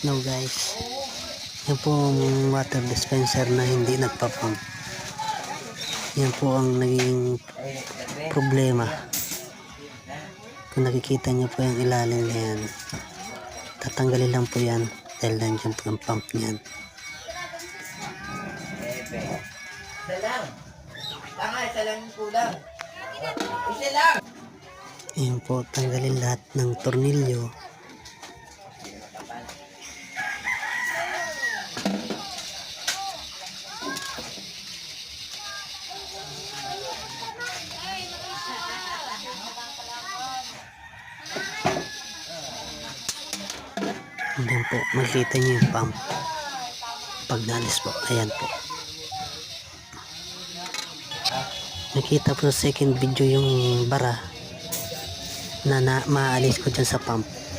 No guys, yan po ang water dispenser na hindi nagpa-pump. Yan po ang naging problema. Kung nakikita niyo po yung ilalim na yan, tatanggalin lang po yan dahil nandiyan po ang pump niyan. Isa lang. Tanga, isa lang yung kulang. Isa lang. Yan po, tanggalin lahat ng tornilyo. Ayan po, makikita niyo yung pump. Pag naalis po, ayan po. Nakita po sa second video yung bara na maalis ko dyan sa pump.